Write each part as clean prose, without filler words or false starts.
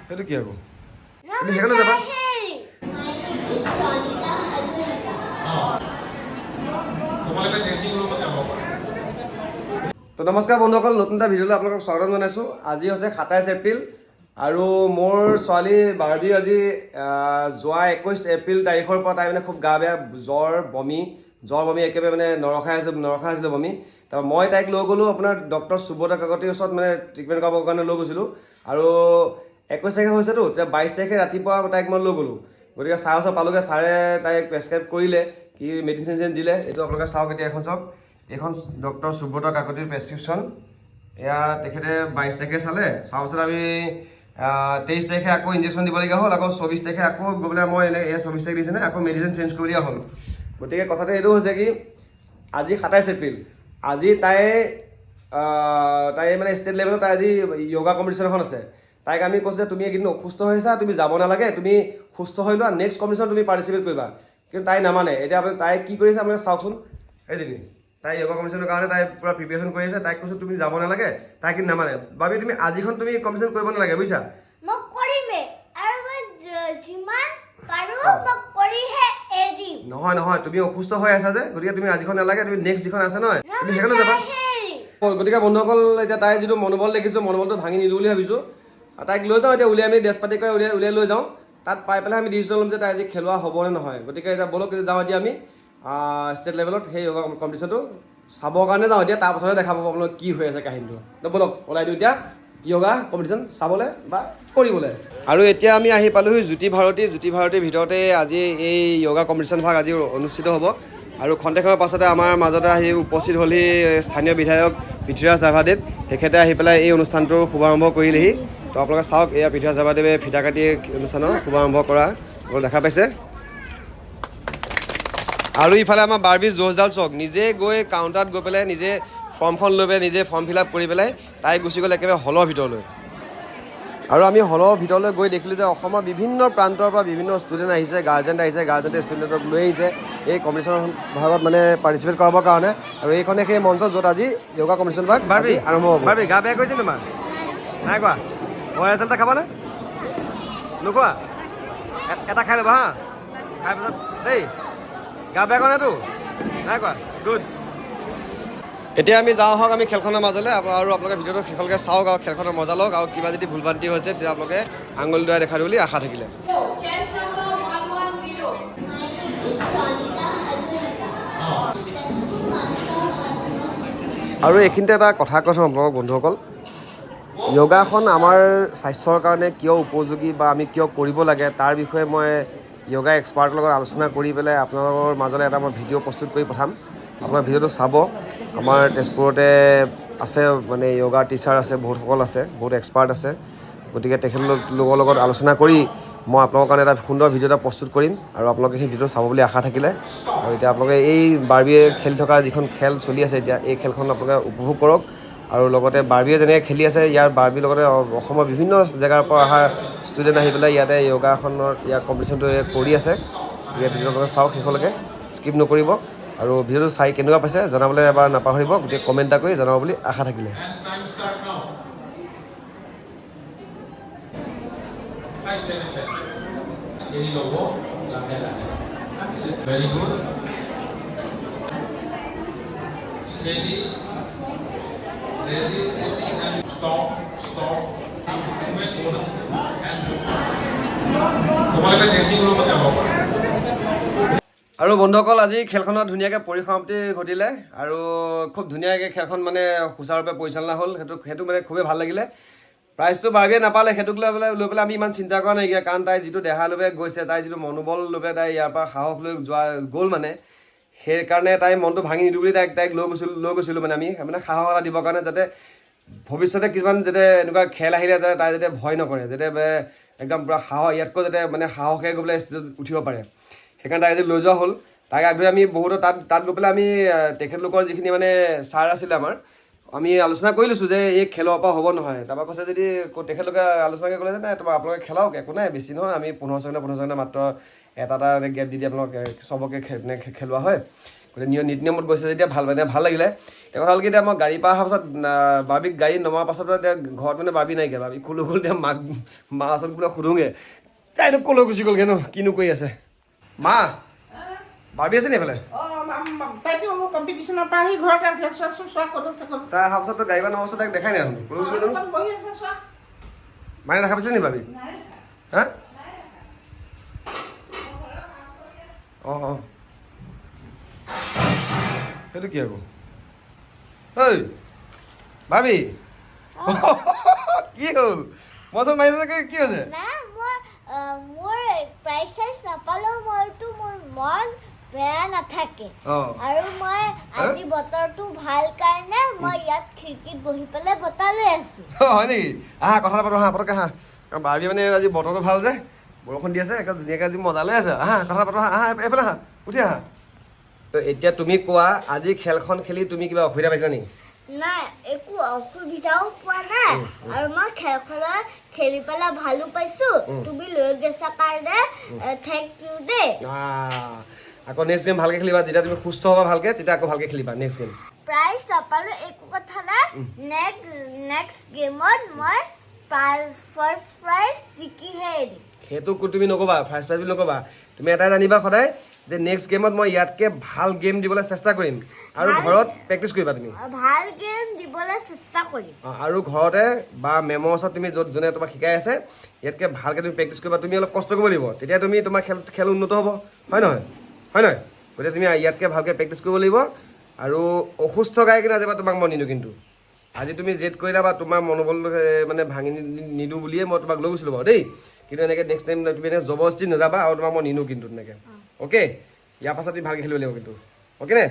সেইটো কি আকৌ তুমি সেইকাৰণে যাবা তো নমস্কাৰ বন্ধুসকল, নতুন এটা ভিডিঅ'লৈ আপোনালোকক স্বাগতম জনাইছোঁ। আজি হৈছে 27 এপ্ৰিল আৰু মোৰ ছোৱালী বাৰ্বী আজি যোৱা 21 এপ্ৰিল তাৰিখৰ পৰা তাই মানে খুব গা বেয়া, জ্বৰ বমি একেবাৰে মানে নৰখাই আছিলে বমি। তাৰপৰা মই তাইক লৈ গ'লোঁ আপোনাৰ ডক্টৰ সুব্ৰত কাকতিৰ ওচৰত মানে ট্ৰিটমেণ্ট কৰাবৰ কাৰণে লৈ গৈছিলোঁ। আৰু 21 তাৰিখে হৈছেতো, তেতিয়া 22 তাৰিখে ৰাতিপুৱা তাইক মই লৈ গ'লোঁ। গতিকে ছাৰৰ ওচৰত পালোঁগৈ, ছাৰে তাইক প্ৰেছক্ৰাইব কৰিলে, কি মেডিচিন দিলে। এইটো আপোনালোকে চাওক, এতিয়া এখন চাওক, এইখন ডক্টৰ সুব্ৰত কাকতিৰ প্ৰেছক্ৰিপশ্যন। এয়া তেখেতে 22 তাৰিখে চালে, চোৱাৰ পাছত আমি 23 তাৰিখে আকৌ ইনজেকশ্যন দিবলগীয়া হ'ল। আকৌ 24 তাৰিখে আকৌ গৈ পেলাই মই এয়া 24 তাৰিখ দিছে নে আকৌ মেডিচিন চেঞ্জ কৰিবলগীয়া হ'ল। গতিকে কথাটো এইটো হৈছে কি, আজি 27 এপ্ৰিল, আজি তাই মানে ষ্টেট লেভেলত তাই আজি য়োগা কম্পিটিশ্যন এখন আছে। তাইক আমি কৈছোঁ যে তুমি এইকেইদিন অসুস্থ হৈছা, তুমি যাব নালাগে, তুমি সুস্থ হৈ লোৱা, নেক্সট কম্পিটিশ্যন তুমি পাৰ্টিচিপেট কৰিবা। কিন্তু তাই নামানে। এতিয়া আপুনি তাই কি কৰিছে আপোনালোকে চাওকচোন। এইজনী তাই য়োগা কম্পিটিশ্যনৰ কাৰণে তাই পূৰা প্ৰিপেৰেশ্যন কৰি আছে। তাইক কৈছোঁ তুমি যাব নালাগে, তাই কিন্তু নামানে। বাবি তুমি আজিখন তুমি কম্পিটিশ্যন কৰিব নালাগে, বুজিছা। মই কৰিমে আৰু মই যিমান পাৰো মই কৰিহে এৰিম। নহয় তুমি অসুস্থ হৈ আছা যে, গতিকে তুমি আজিখন নালাগে, তুমি নেক্সট যিখন আছে নহয় তুমি সেইখনত যাবা। গতিকে বন্ধুসকল, এতিয়া তাই যিটো মনোবল দেখিছোঁ, মনোবলটো ভাঙি নিদিওঁ বুলি ভাবিছোঁ। তাইক লৈ যাওঁ, এতিয়া উলিয়াই আমি ড্ৰেছ পাতি কৰি উলিয়াই লৈ যাওঁ। তাত পাই পেলাই আমি ডিচিশ্যন ল'ম যে তাই আজি খেলোৱা হ'ব নে নহয়। গতিকে এতিয়া ব'লক যাওঁ, এতিয়া আমি ষ্টেট লেভেলত সেই য়োগা কম্পিটিশ্যনটো চাবৰ কাৰণে যাওঁ। এতিয়া তাৰপাছতে দেখা পাব আপোনালোক কি হৈ আছে কাহিনীটো। তো ব'লক ওলাই দিওঁ এতিয়া য়োগা কম্পিটিশ্যন চাবলৈ বা কৰিবলৈ। আৰু এতিয়া আমি আহি পালোহি জ্যোতি ভাৰতীৰ ভিতৰতে আজি এই য়োগা কম্পিটিশ্যন ভাগ আজি অনুষ্ঠিত হ'ব। আৰু খন্তেকৰ পাছতে আমাৰ মাজতে আহি উপস্থিত হ'লহি স্থানীয় বিধায়ক পৃথ্বীৰাজ ৰাভাদেৱ। তেখেতে আহি পেলাই এই অনুষ্ঠানটোৰ শুভাৰম্ভ কৰিলেহি। তো আপোনালোকে চাওক, এয়া পৃথ্বীৰাজ ৰাভাদেৱে ফিতা কাটি অনুষ্ঠানৰ শুভাৰম্ভ কৰা দেখা পাইছে। আৰু ইফালে আমাৰ বাৰ্বী জোৰজাল চাওক, নিজে গৈ কাউণ্টাৰত গৈ পেলাই নিজে ফৰ্মখন লৈ পেলাই নিজে ফৰ্ম ফিল আপ কৰি পেলাই তাই গুচি গ'ল একেবাৰে হলৰ ভিতৰলৈ। আৰু আমি হলৰ ভিতৰলৈ গৈ দেখিলোঁ যে অসমৰ বিভিন্ন প্ৰান্তৰ পৰা বিভিন্ন ষ্টুডেণ্ট আহিছে, গাৰ্জেণ্ট আহিছে, গাৰ্জেণ্টে ষ্টুডেণ্টক লৈ আহিছে এই কম্পিটিশ্যন ভাগত মানে পাৰ্টিচিপেট কৰাবৰ কাৰণে। আৰু এইখনে সেই মঞ্চ য'ত আজি য়োগা কম্পিটিশ্যন ভাগ আৰম্ভ হ'ব। বাৰ্বী গা বেয়া কৰিছে তোমাৰ? নাই কোৱা। ORS এটা খাবানে? নোখোৱা? এটা খাই ল'বা হা, খাই পাছত দেই। গা বেয়া কৰা নাইতো? নাই কোৱা, গুড। এতিয়া আমি যাওঁ আহক আমি খেলখনৰ মাজলৈ, আৰু আপোনালোকে ভিডিঅ'টো শেষলৈকে চাওক আৰু খেলখনৰ মজা লওক। আৰু কিবা যদি ভুল ভ্ৰান্তি হৈছে তেতিয়া আপোনালোকে আঙুলি দুৱাই দেখা দিব বুলি আশা থাকিলে। আৰু এইখিনিতে এটা কথা কৈছোঁ আপোনালোকক বন্ধুসকল, য়োগাখন আমাৰ স্বাস্থ্যৰ কাৰণে কিয় উপযোগী বা আমি কিয় কৰিব লাগে তাৰ বিষয়ে মই য়োগা এক্সপাৰ্টৰ লগত আলোচনা কৰি পেলাই আপোনালোকৰ মাজলৈ এটা মই ভিডিঅ' প্ৰস্তুত কৰি পঠাম। আপোনাৰ ভিডিঅ'টো চাব। আমাৰ তেজপুৰতে আছে মানে য়োগা টিচাৰ আছে, বহুতসকল আছে, বহুত এক্সপাৰ্ট আছে। গতিকে তেখেতলোকৰ লগত আলোচনা কৰি মই আপোনালোকৰ কাৰণে এটা সুন্দৰ ভিডিঅ' এটা প্ৰস্তুত কৰিম। আৰু আপোনালোকে সেই ভিডিঅ'টো চাব বুলি আশা থাকিলে। আৰু এতিয়া আপোনালোকে এই বাৰ্বীয়ে খেলি থকা যিখন খেল চলি আছে এতিয়া, এই খেলখন আপোনালোকে উপভোগ কৰক। আৰু লগতে বাৰ্বীয়ে যেনেকৈ খেলি আছে, ইয়াৰ বাৰ্বীৰ লগতে অসমৰ বিভিন্ন জেগাৰ পৰা অহা ষ্টুডেণ্ট আহি পেলাই ইয়াতে য়োগাখনৰ ইয়াৰ কম্পিটিশ্যনটো কৰি আছে। ইয়াৰ ভিডিঅ'টো আপোনালোকে চাওক শেষলৈকে, স্কিপ নকৰিব। আৰু ভিডিঅ'টো চাই কেনেকুৱা পাইছে জনাবলৈ এবাৰ নাপাহৰিব, গোটেই কমেণ্ট এটা কৰি জনাব বুলি আশা থাকিলে। আৰু বন্ধুসকল, আজি খেলখনত ধুনীয়াকৈ পৰিসমাপ্তি ঘটিলে আৰু খুব ধুনীয়াকৈ খেলখন মানে সুচাৰুৰূপে পৰিচালনা হ'ল। সেইটো মানে খুবেই ভাল লাগিলে। প্ৰাইজটো বাৰ্বীয়ে নাপালে, সেইটোক লৈ পেলাই আমি ইমান চিন্তা কৰা নাইকিয়া, কাৰণ তাই যিটো দেহা লৈ গৈছে, তাই যিটো মনোবল লৈ তাই ইয়াৰ পৰা সাহস লৈ গ'ল মানে, সেইকাৰণে তাই মনটো ভাঙি নিদিওঁ বুলি তাইক লৈ গৈছিলোঁ মানে আমি মানে সাহস এটা দিবৰ কাৰণে, যাতে ভৱিষ্যতে কিছুমান যাতে এনেকুৱা খেল আহিলে যাতে তাই যাতে ভয় নকৰে, যাতে একদম পূৰা সাহস ইয়াতকৈ যাতে মানে সাহসে গৈ পেলাই ষ্টেজত উঠিব পাৰে। সেইকাৰণে তাই আজি লৈ যোৱা হ'ল। তাইক আগধৰি আমি বহুতো তাত গৈ পেলাই আমি তেখেতলোকৰ যিখিনি মানে ছাৰ আছিলে আমাৰ, আমি আলোচনা কৰি লৈছোঁ যে এই খেলৰ পৰা হ'ব নহয়। তাৰপৰা কৈছে যদি তেখেতলোকে আলোচনাকে ক'লে যে নাই তোমাৰ আপোনালোকে খেলাওক, একো নাই, বেছি নহয়, আমি 15 ছেকেণ্ড মাত্ৰ এটা গেপ দি আপোনালোকে চবকে খেলোৱা হয়। গতিকে নীতি নিয়মত গৈছে যেতিয়া ভাল লাগিলে এতিয়া কথা হ'ল কি এতিয়া মই গাড়ীৰ পৰা অহাৰ পাছত বাৰ্বিক গাড়ী নমাৰ পাছত এতিয়া ঘৰত মানে বাৰ্বি নাইকিয়া বাৰ্বি ক'লৈ গ'ল এতিয়া মা ওচৰত বোলে সোধোগৈ তাইনো ক'লৈ গুচি গ'লগৈ ন কিনো কৰি আছে মা বাৰ্বি আছে নি এইফালে তাইতো কম্পিটিশ্যনৰ পৰা আহি ঘৰতে আছে চোৱা ক'ত আছে তাই অহাৰ পাছত গাড়ী পৰা নমাৰ পাছত তাইক দেখাই নাই দেখোন ক'লৈ গুচি গ'ল বহি আছে চোৱা মায়ে দেখা পাইছিলে নি বাৰ্বি হা অঁ সেইটো কি আকৌ ঐ বাৰ্বি কি হ'ল মইচোন মাৰিছে কি হৈছে না মোৰ প্ৰাইজ চাইজ নাপালেও মইতো মোৰ মন বেয়া নাথাকে আৰু মই আজি বতৰটো ভাল কাৰণে মই ইয়াত খিৰিকীত বহি পেলাই বতাহ লৈ আছো হয় নেকি আহা কথা পাতো হা পটককৈ আহা কাৰণ বাৰ্বি মানে আজি বতৰটো ভাল যে বৰষুণ দি আছে একদম ধুনীয়াকৈ আজি মজা লৈ আছে আহা কথা পাতো আহা এইফালে আহা উঠি আহা তো এতিয়া তুমি কোৱা আজি খেলখন খেলি তুমি কিবা অসুবিধা পাইছা নেকি নাই একো অসুবিধাও পোৱা নাই আৰু মই খেলখনত খেলি পেলাই ভালো পাইছো তুমি লৈ গৈছা কাৰণে থেংক ইউ দেই আকৌ নেক্সট গেম ভালকৈ খেলিবা যেতিয়া তুমি সুস্থ হ'বা ভালকৈ তেতিয়া আকৌ ভালকৈ খেলিবা নেক্সট গেম প্ৰাইজ নাপালো একো কথা নাই নেক্সট গেমত মই ফাৰ্ষ্ট প্ৰাইজ জিকিহে এৰিম সেইটো তুমি নক'বা ফাৰ্ষ্ট প্ৰাইজ বুলি নক'বা তুমি এটাই জানিবা সদায় যে নেক্সট গেমত মই ইয়াতকৈ ভাল গেম দিবলৈ চেষ্টা কৰিম আৰু ঘৰত প্ৰেক্টিচ কৰিবা তুমি ভাল গেম দিবলৈ চেষ্টা কৰিম আৰু ঘৰতে বা মেমৰ ওচৰত তুমি য'ত যোনে তোমাক শিকাই আছে ইয়াতকৈ ভালকৈ তুমি প্ৰেক্টিচ কৰিবা তুমি অলপ কষ্ট কৰিব লাগিব তেতিয়া তুমি তোমাৰ খেল উন্নত হ'ব হয় নহয় গতিকে তুমি ইয়াতকৈ ভালকৈ প্ৰেক্টিচ কৰিব লাগিব আৰু অসুস্থ গাই কিনে আজি তোমাক মই নিদিওঁ কিন্তু আজি তুমি জেদ কৰিলা বা তোমাৰ মনোবল মানে ভাঙি নিদিওঁ বুলিয়ে মই তোমাক লৈ গৈছিলোঁ বাৰু দেই কিন্তু এনেকৈ নেক্সট টাইম তুমি এনেকৈ জবৰদস্তি নাযাবা আৰু তোমাক মই নিদিওঁ কিন্তু তেনেকৈ অ'কে ইয়াৰ পাছত তুমি ভালকৈ খেলিব লাগিব কিন্তু অ'কে নে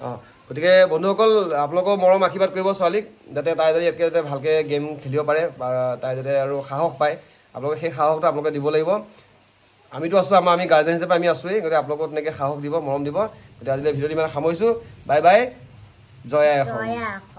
অঁ গতিকে বন্ধুসকল আপোনালোকৰ মৰম আশীৰ্বাদ কৰিব ছোৱালীক যাতে তাই যদি ইয়াতকৈ যাতে ভালকৈ গেম খেলিব পাৰে বা তাই যাতে আৰু সাহস পায় আপোনালোকে সেই সাহসটো আপোনালোকে দিব লাগিব আমিতো আছোঁ আমি গাৰ্জেন হিচাপে আমি আছোঁৱেই গতিকে আপোনালোকক তেনেকৈ সাহস দিব মৰম দিব গতিকে আজিলৈ ভিডিঅ'টো ইমান সামৰিছোঁ বাই বাই জয় আই অসম